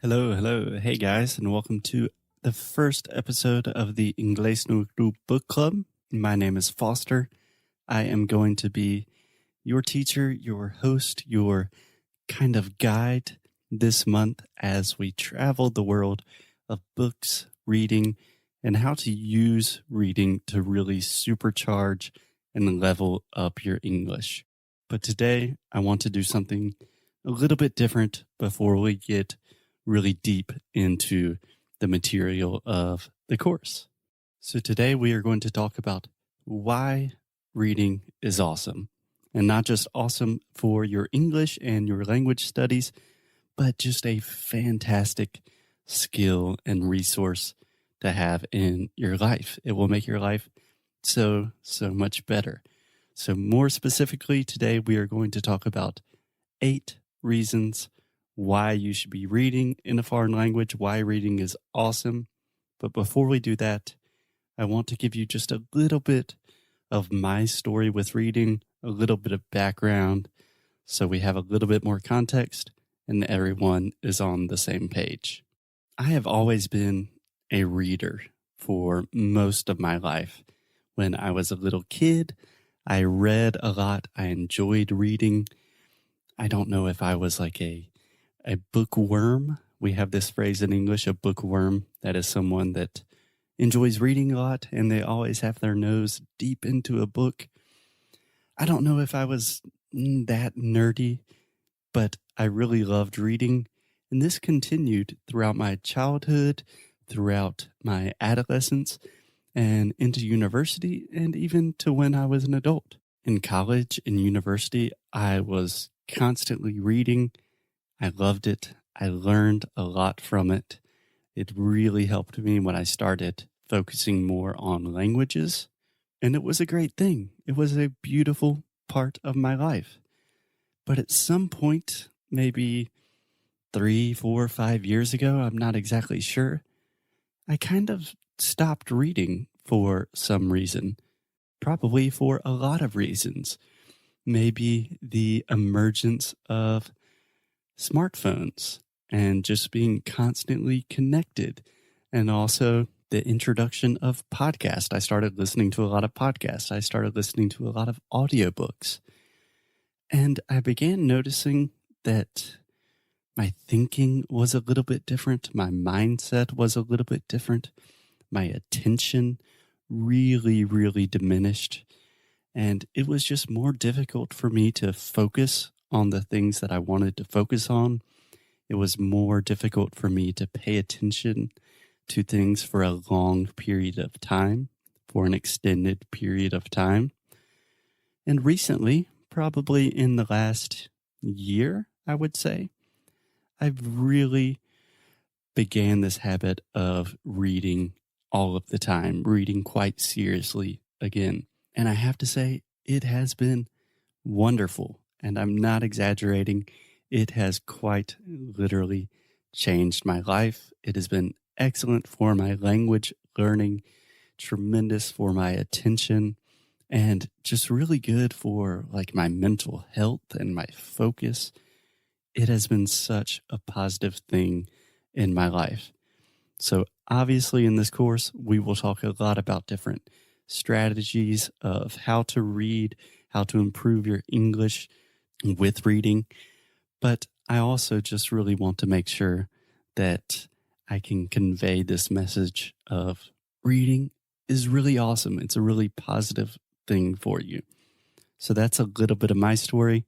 Hello. Hey guys, and welcome to the first episode of the Inglês no Group Book Club. My name is Foster. I am going to be your teacher, your host, your kind of guide this month as we travel the world of books, reading, and how to use reading to really supercharge and level up your English. But today, I want to do something a little bit different before we get really deep into the material of the course. So today we are going to talk about why reading is awesome, and not just awesome for your English and your language studies, but just a fantastic skill and resource to have in your life. It will make your life so much better. So more specifically, today we are going to talk about 8 reasons why you should be reading in a foreign language, why reading is awesome. But before we do that, I want to give you just a little bit of my story with reading, a little bit of background, so we have a little bit more context and everyone is on the same page. I have always been a reader for most of my life. When I was a little kid, I read a lot. I enjoyed reading. I don't know if I was like a bookworm. We have this phrase in English, a bookworm. That is someone that enjoys reading a lot and they always have their nose deep into a book. I don't know if I was that nerdy, but I really loved reading. And this continued throughout my childhood, throughout my adolescence, and into university, and even to when I was an adult. In college and university, I was constantly reading. I loved it. I learned a lot from it. It really helped me when I started focusing more on languages. And it was a great thing. It was a beautiful part of my life. But at some point, maybe 3, 4, 5 years ago, I'm not exactly sure, I kind of stopped reading for some reason. Probably for a lot of reasons. Maybe the emergence of smartphones and just being constantly connected, and also the introduction of podcasts. I started listening to a lot of podcasts. I started listening to a lot of audiobooks, and I began noticing that my thinking was a little bit different. My mindset was a little bit different. My attention really diminished, and it was just more difficult for me to focus on the things that I wanted to focus on. It was more difficult for me to pay attention to things for a long period of time, for an extended period of time. And recently, probably in the last year, I would say, I've really began this habit of reading all of the time, reading quite seriously again. And I have to say, it has been wonderful. And I'm not exaggerating. It has quite literally changed my life. It has been excellent for my language learning, tremendous for my attention, and just really good for like my mental health and my focus. It has been such a positive thing in my life. So obviously in this course, we will talk a lot about different strategies of how to read, how to improve your English with reading. But I also just really want to make sure that I can convey this message of reading is really awesome. It's a really positive thing for you. So that's a little bit of my story.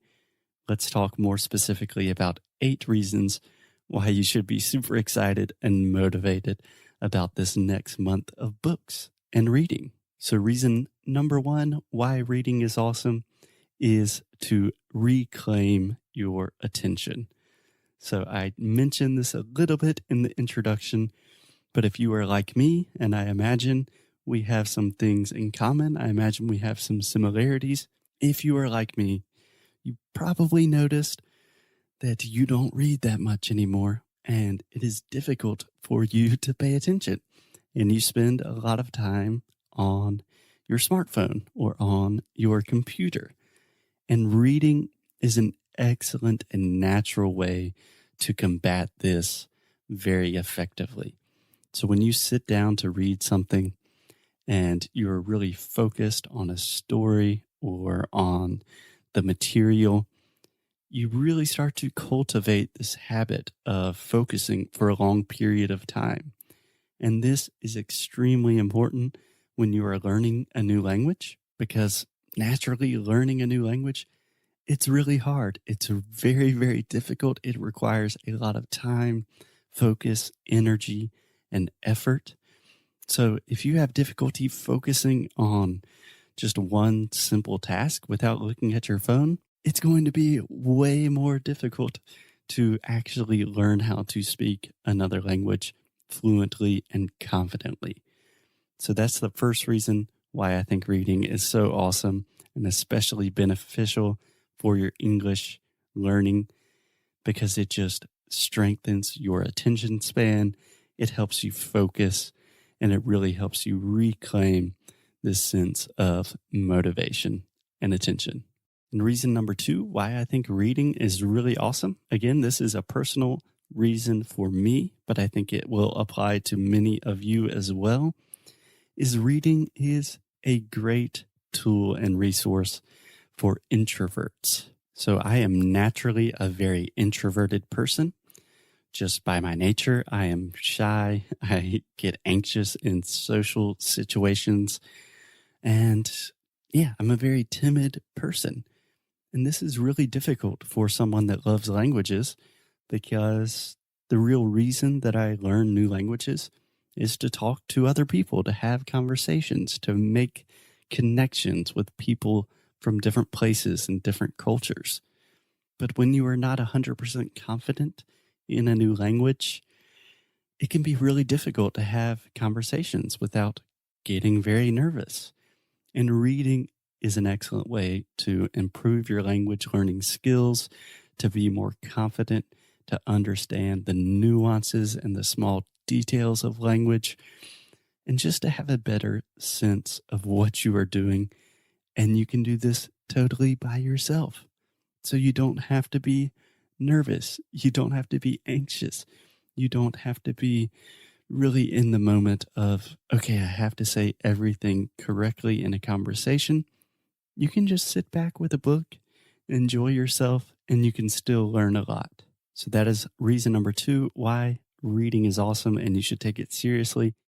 Let's talk more specifically about 8 reasons why you should be super excited and motivated about this next month of books and reading. So reason number 1 why reading is awesome is to reclaim your attention. So I mentioned this a little bit in the introduction, but if you are like me, and I imagine we have some things in common, I imagine we have some similarities. If you are like me, you probably noticed that you don't read that much anymore, and it is difficult for you to pay attention. And you spend a lot of time on your smartphone or on your computer. And reading is an excellent and natural way to combat this very effectively. So when you sit down to read something and you're really focused on a story or on the material, you really start to cultivate this habit of focusing for a long period of time. And this is extremely important when you are learning a new language, because naturally learning a new language, it's really hard. It's very, very difficult. It requires a lot of time, focus, energy, and effort. So if you have difficulty focusing on just one simple task without looking at your phone, it's going to be way more difficult to actually learn how to speak another language fluently and confidently. So that's the first reason why I think reading is so awesome and especially beneficial for your English learning, because it just strengthens your attention span. It helps you focus, and it really helps you reclaim this sense of motivation and attention. And reason number 2 why I think reading is really awesome. Again, this is a personal reason for me, but I think it will apply to many of you as well, is reading is a great tool and resource for introverts. So I am naturally a very introverted person. Just by my nature, I am shy. I get anxious in social situations. And yeah, I'm a very timid person. And this is really difficult for someone that loves languages, because the real reason that I learn new languages is to talk to other people, to have conversations, to make connections with people from different places and different cultures. But when you are not 100% confident in a new language, it can be really difficult to have conversations without getting very nervous. And reading is an excellent way to improve your language learning skills, to be more confident, to understand the nuances and the small details of language, and just to have a better sense of what you are doing. And you can do this totally by yourself. So you don't have to be nervous. You don't have to be anxious. You don't have to be really in the moment of, okay, I have to say everything correctly in a conversation. You can just sit back with a book, enjoy yourself, and you can still learn a lot. So that is reason number 2 why reading is awesome and you should take it seriously.